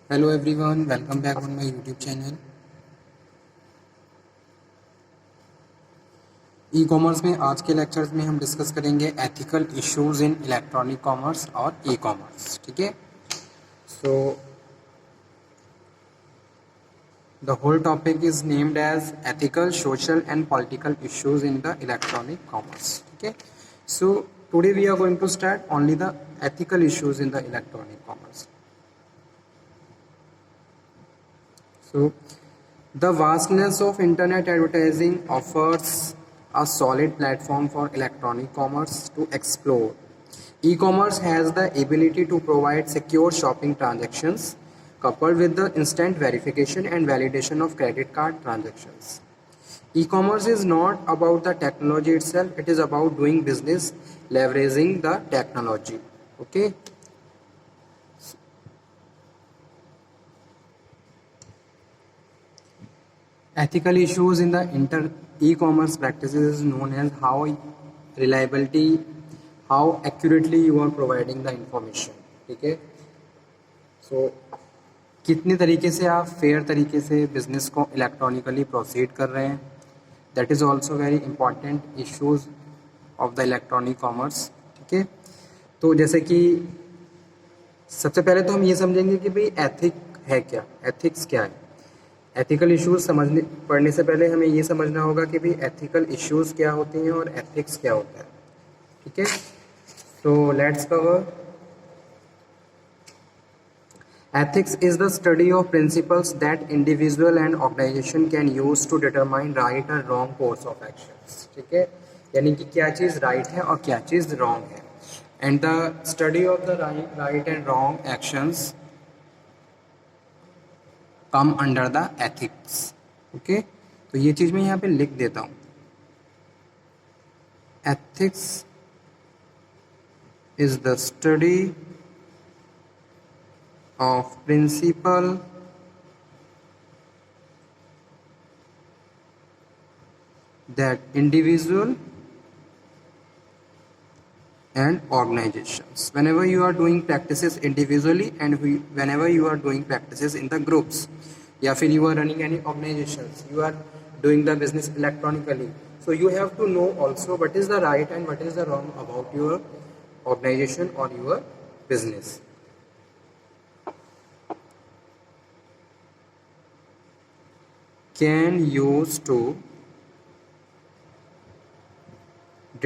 Hello everyone, welcome back on my YouTube channel. E commerce में आज के lectures में हम डिस्कस करेंगे ethical issues in electronic commerce और ई कॉमर्स। ठीक है, so the whole topic is named as ethical, social and political issues in the electronic commerce. ठीक है, so today we are going to start only the ethical issues in the electronic commerce. So, the vastness of internet advertising offers a solid platform for electronic commerce to explore. E-commerce has the ability to provide secure shopping transactions coupled with the instant verification and validation of credit card transactions. E-commerce is not about the technology itself, it is about doing business leveraging the technology. Okay. Ethical issues in the e-commerce practices is known as how reliability, how accurately you are providing the information. ठीक है, so कितने तरीके से आप fair तरीके से business को electronically proceed कर रहे हैं, that is also very important issues of the electronic commerce. ठीक है, तो जैसे कि सबसे पहले तो हम ये समझेंगे कि भाई एथिक है क्या, एथिक्स क्या है। एथिकल इश्यूज पढ़ने से पहले हमें ये समझना होगा कि भाई एथिकल इश्यूज क्या होती हैं और एथिक्स क्या होता है। ठीक है, तो let's cover. Ethics is the study of principles that individual and organisation can use to determine right and wrong course of actions. ठीक है, यानी कि क्या चीज़ राइट है और क्या चीज़ रॉन्ग है। And the study of the right and wrong actions come under the ethics. Okay, तो ये चीज मैं यहाँ पे लिख देता हूँ। Ethics is the study of principal that individual and organizations, whenever you are doing practices individually and whenever you are doing practices in the groups, या फिर you are running any organizations, you are doing the business electronically, so you have to know also what is the right and what is the wrong about your organization or your business. Can use to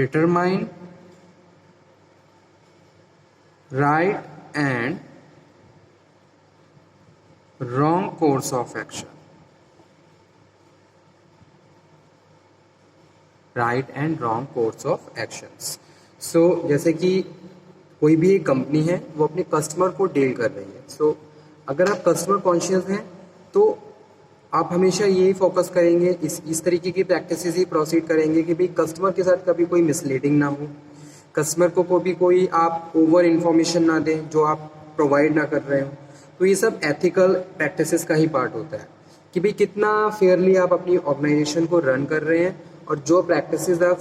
determine right and wrong course of action. Right and wrong course of actions. So जैसे कि कोई भी एक company है वो अपने customer को deal कर रही है, so अगर आप कस्टमर कॉन्शियस हैं तो आप हमेशा यही फोकस करेंगे, इस तरीके की प्रैक्टिसेस ही प्रोसीड करेंगे कि भाई कस्टमर के साथ कभी कोई मिसलीडिंग ना हो, कस्टमर को भी कोई आप ओवर इन्फॉर्मेशन ना दें जो आप प्रोवाइड ना कर रहे हो। तो ये सब एथिकल प्रैक्टिसेस का ही पार्ट होता है कि भाई कितना फेयरली आप अपनी ऑर्गेनाइजेशन को रन कर रहे हैं और जो प्रैक्टिसेस आप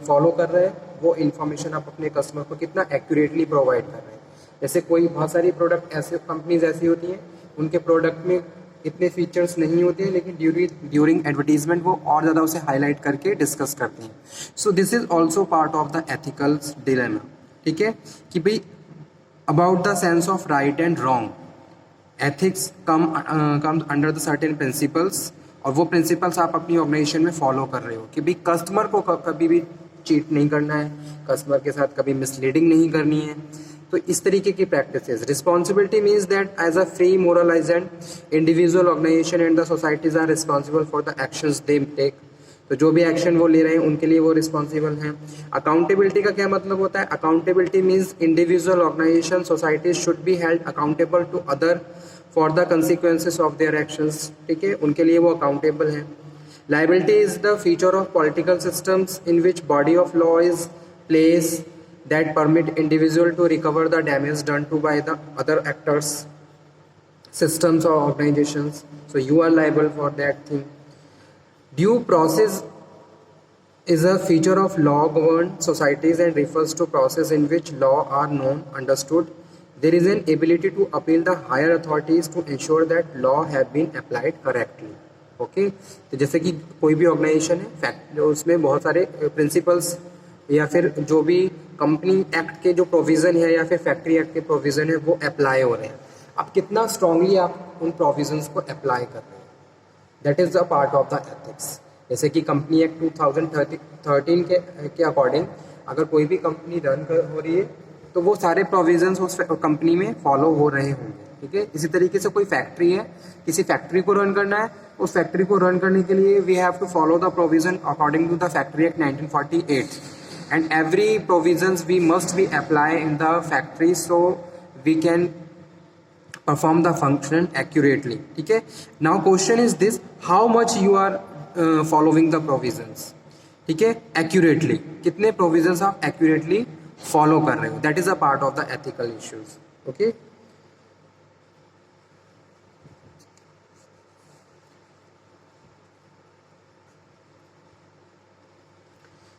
फॉलो कर रहे हैं वो इन्फॉर्मेशन आप अपने कस्टमर को कितना एक्यूरेटली प्रोवाइड कर रहे हैं। जैसे कोई बहुत सारी प्रोडक्ट ऐसे कंपनीज ऐसी होती हैं उनके प्रोडक्ट में इतने फीचर्स नहीं होते हैं, लेकिन ड्यूरिंग एडवर्टीजमेंट वो और ज़्यादा उसे हाईलाइट करके डिस्कस करते हैं। So this is also part of the ethical dilemma. ठीक है, कि भाई about the sense of right and wrong, ethics comes under the certain principles, और वो प्रिंसिपल्स आप अपनी ऑर्गेनाइजेशन में फॉलो कर रहे हो कि भाई कस्टमर को कभी भी चीट नहीं करना है, कस्टमर के साथ कभी मिसलीडिंग नहीं करनी है। तो इस तरीके की practices. Responsibility means that as a free moralised individual organisation and the societies are responsible for the actions they take. तो जो भी एक्शन वो ले रहे हैं उनके लिए वो रिस्पॉन्सिबल हैं। अकाउंटेबिलिटी का क्या मतलब होता है? Accountability means individual organisation societies should be held accountable to other for the consequences of their actions. ठीक है, उनके लिए वो अकाउंटेबल हैं। Liability is the feature of political systems in which body of law is placed that permit individual to recover the damage done to by the other actors, systems or organizations. So you are liable for that thing. Due process is a feature of law-governed societies and refers to process in which law are known, understood, there is an ability to appeal the higher authorities to ensure that law have been applied correctly. Okay, तो जैसे कि कोई भी organisation है fact, उसमें बहुत सारे principles या फिर जो भी कंपनी एक्ट के जो प्रोविज़न है या फिर फैक्ट्री एक्ट के प्रोविज़न है वो अप्लाई हो रहे हैं. अब कितना स्ट्रांगली आप उन प्रोविजंस को अप्लाई कर रहे हैं, that is the part of the ethics. जैसे कि कंपनी एक्ट 2013 के अकॉर्डिंग अगर कोई भी कंपनी रन हो रही है तो वो सारे प्रोविजंस उस कंपनी में फॉलो हो रहे होंगे. ठीक है, इसी तरीके से कोई फैक्ट्री है, किसी फैक्ट्री को रन करना है, उस फैक्ट्री को रन करने के लिए we have to follow the provision according to the factory act 1948 and every provisions we must be apply in the factory so we can perform the function accurately. ठीक है, now question is this, how much you are following the provisions. ठीक है, accurately कितने provisions आप accurately follow कर रहे हो, that is a part of the ethical issues. Okay,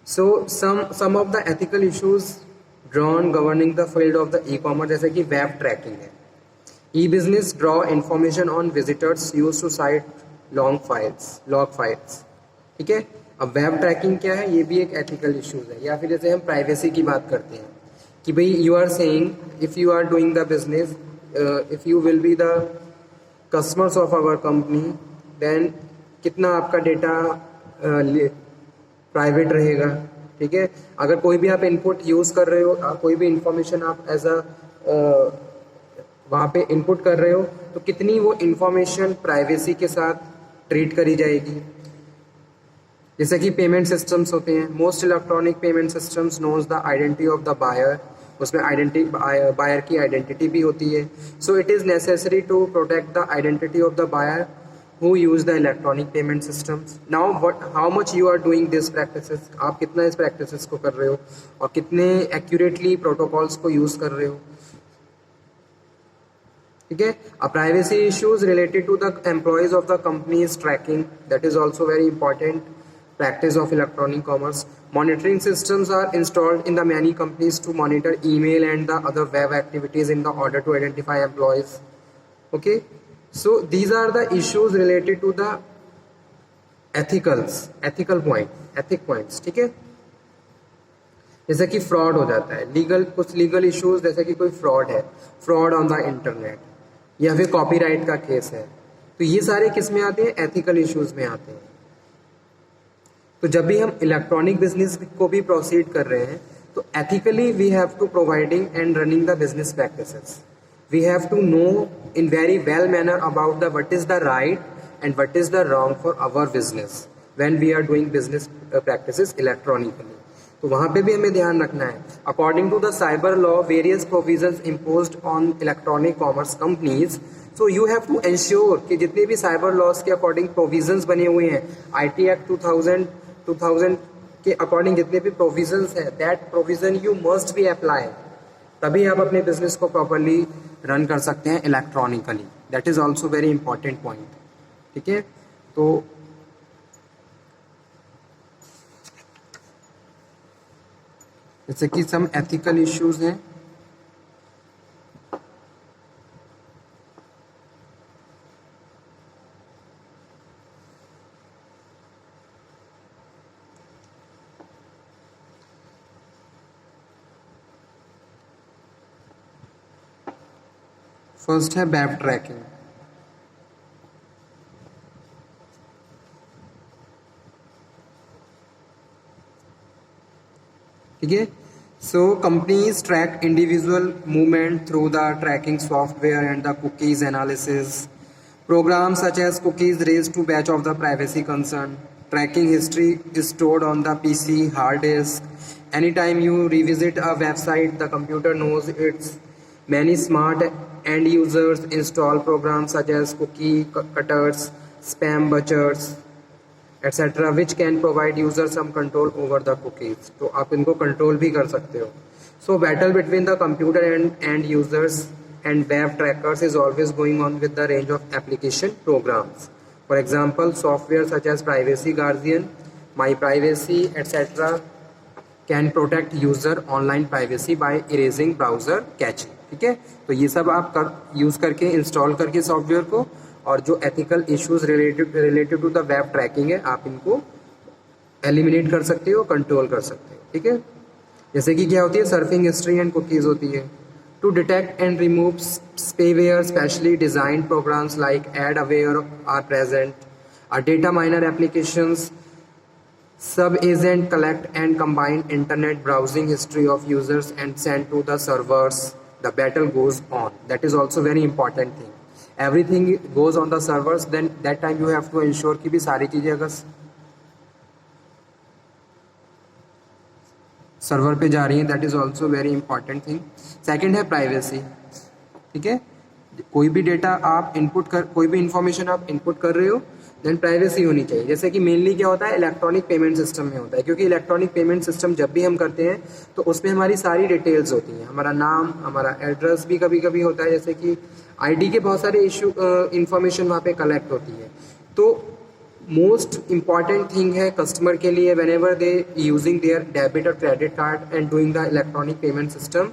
so some of the ethical issues drawn governing the field of the e-commerce जैसे कि web tracking है. E-business draw information on visitors use to site log files. ठीक है, अब web trekking क्या है, ये भी एक एथिकल इश्यूज है. या फिर जैसे हम प्राइवेसी की बात करते हैं कि भाई you are saying if you are doing the business, if you will be the customers of our company, then कितना आपका डेटा प्राइवेट रहेगा. ठीक है, अगर कोई भी आप इनपुट यूज़ कर रहे हो, कोई भी इंफॉर्मेशन आप एज अ वहाँ पे इनपुट कर रहे हो तो कितनी वो इंफॉर्मेशन प्राइवेसी के साथ ट्रीट करी जाएगी. जैसे कि पेमेंट सिस्टम्स होते हैं, most electronic payment systems knows the identity of the buyer, उसमें बायर की आइडेंटिटी भी होती है. So it is necessary to protect the identity of the buyer who use the electronic payment systems. Now how much you are doing this practices, आप कितना इस practices को कर रहे हो और कितने accurately protocols को use कर रहे हो. ठीक है, privacy issues related to the employees of the company's tracking, that is also very important practice of electronic commerce. Monitoring systems are installed in the many companies to monitor email and the other web activities in the order to identify employees. Okay, so these are the issues related to the ethical points. ठीक है, जैसे कि fraud हो जाता है, कुछ legal issues जैसे कि कोई फ्रॉड ऑन द इंटरनेट या फिर कॉपीराइट का केस है, तो ये सारे किस में आते हैं, एथिकल इश्यूज में आते हैं. तो जब भी हम इलेक्ट्रॉनिक बिजनेस को भी प्रोसीड कर रहे हैं तो ethically we have to providing and running the business practices. We have to know in very well manner about the what is the right and what is the wrong for our business when we are doing business practices electronically. तो वहाँ पे भी हमें ध्यान रखना है. According to the cyber law, various provisions imposed on electronic commerce companies. So you have to ensure कि जितने भी cyber laws के according provisions बने हुए हैं, IT Act 2000 के according जितने भी provisions हैं, that provision you must be apply. तभी आप अपने बिजनेस को प्रॉपरली रन कर सकते हैं electronically. That is also very important point. ठीक है, तो जैसे कि सम एथिकल इश्यूज हैं. फर्स्ट है वेब ट्रैकिंग. ठीक है, so companies track individual movement through the tracking software and the cookies analysis. Programs such as cookies raise to batch of the privacy concern. Tracking history is stored on the PC hard disk. Anytime you revisit a website, the computer knows it's. Many smart end users install programs such as cookie cutters, spam butchers, etc., which can provide users some control over the cookies. तो आप इनको control भी कर सकते हो. So battle between the computer and end users and web trackers is always going on with the range of application programs. For example, software such as Privacy Guardian, My Privacy, etc. Can protect user online privacy by erasing browser caching. ठीक है, तो ये सब आप use करके install करके software को, और जो ethical issues related to the web tracking है आप इनको एलिमिनेट कर सकते हो, कंट्रोल कर सकते हो। ठीक है, जैसे कि क्या होती है, सर्फिंग हिस्ट्री एंड कुकीज होती है। To detect and remove spyware specially designed programs like ad aware are present. A data miner applications sub agent collect and combine internet browsing history of users and send to the servers. The battle goes on. That is also very important thing. Everything goes on the servers, then that time you have to ensure कि भी सारी चीजें अगर server पे जा रही हैं, that is also very important thing. Second है प्राइवेसी। ठीक है, कोई भी डेटा आप इनपुट कर, कोई भी इंफॉर्मेशन आप इनपुट कर रहे हो, देन प्राइवेसी होनी चाहिए। जैसे कि मेनली क्या होता है, इलेक्ट्रॉनिक पेमेंट सिस्टम में होता है, क्योंकि इलेक्ट्रॉनिक पेमेंट सिस्टम जब भी हम करते हैं तो उसमें हमारी सारी डिटेल्स होती हैं, हमारा नाम, हमारा एड्रेस भी कभी कभी होता है, जैसे कि आईडी के बहुत सारे इशू इंफॉर्मेशन वहाँ पे कलेक्ट होती है। तो मोस्ट इम्पॉर्टेंट थिंग है कस्टमर के लिए, whenever they using their debit और credit card and doing the electronic payment system,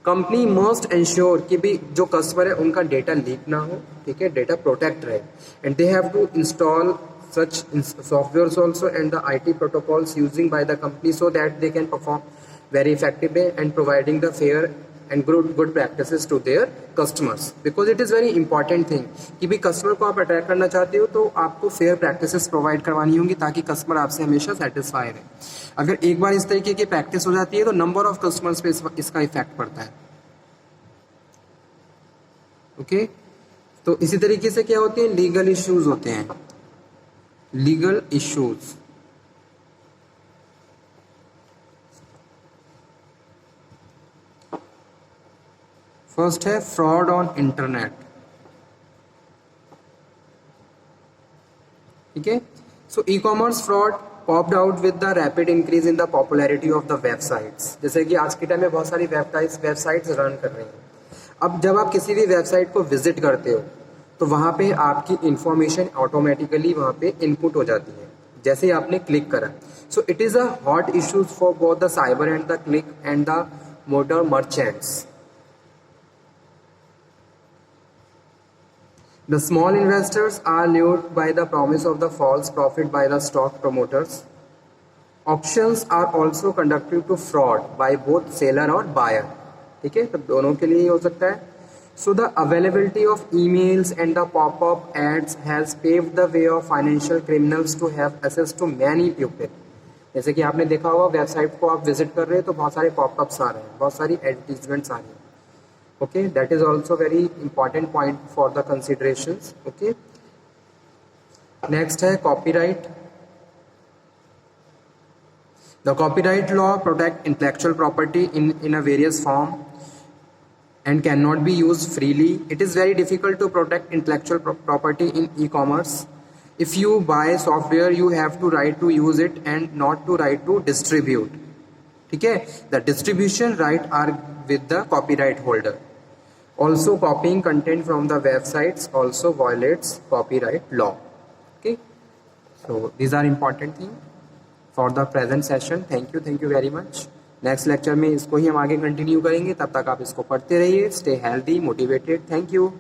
company must ensure कि भी जो कस्टमर है उनका डेटा लीक ना हो। ठीक है, डेटा प्रोटेक्ट रहे, and they have to install such softwares also and the IT protocols using by the company so that they can perform very effectively and providing the fair and good practices to their customers, because it is very important thing कि भी customer को आप attract करना चाहते हो तो आपको fair practices provide करवानी होंगी ताकि कस्टमर आपसे हमेशा सेटिस्फाई रहे। अगर एक बार इस तरीके की प्रैक्टिस हो जाती है तो नंबर ऑफ कस्टमर्स पे इसका इफेक्ट पड़ता है। ओके, तो इसी तरीके से क्या होते हैं, लीगल इश्यूज होते हैं। लीगल इश्यूज, फर्स्ट है फ्रॉड ऑन इंटरनेट। ठीक है, so e-commerce fraud popped out with the rapid increase in the popularity of the websites. जैसे कि आज के टाइम में बहुत सारी वेबसाइट्स रन कर रही हैं। अब जब आप किसी भी वेबसाइट को विजिट करते हो तो वहाँ पे आपकी इंफॉर्मेशन ऑटोमेटिकली वहाँ पे इनपुट हो जाती है जैसे आपने क्लिक करा। सो it is a hot issues for both the cyber and the click and the motor merchants. The small investors are lured by the promise of the false profit by the stock promoters. Auctions are also conducted to fraud by both seller और buyer. ठीक है, तो दोनों के लिए हो सकता है। So the availability of emails and the pop-up ads has paved the way of financial criminals to have access to many people. जैसे कि आपने देखा होगा वेबसाइट को आप विजिट कर रहे हैं तो बहुत सारे पॉपअप्स आ रहे हैं, बहुत सारी एडवर्टीजमेंट्स आ रही हैं। Okay, that is also very important point for the considerations. Okay, next है copyright. The copyright law protect intellectual property in a various form and cannot be used freely. It is very difficult to protect intellectual property in e-commerce. If you buy software, you have to right to use it and not to right to distribute. ठीक है, the distribution right are with the copyright holder. Also, copying content from the websites also violates copyright law. Okay, so these are important things for the present session. Thank you very much. Next lecture में इसको ही हम आगे continue करेंगे, तब तक आप इसको पढ़ते रहिए। Stay healthy, motivated. Thank you.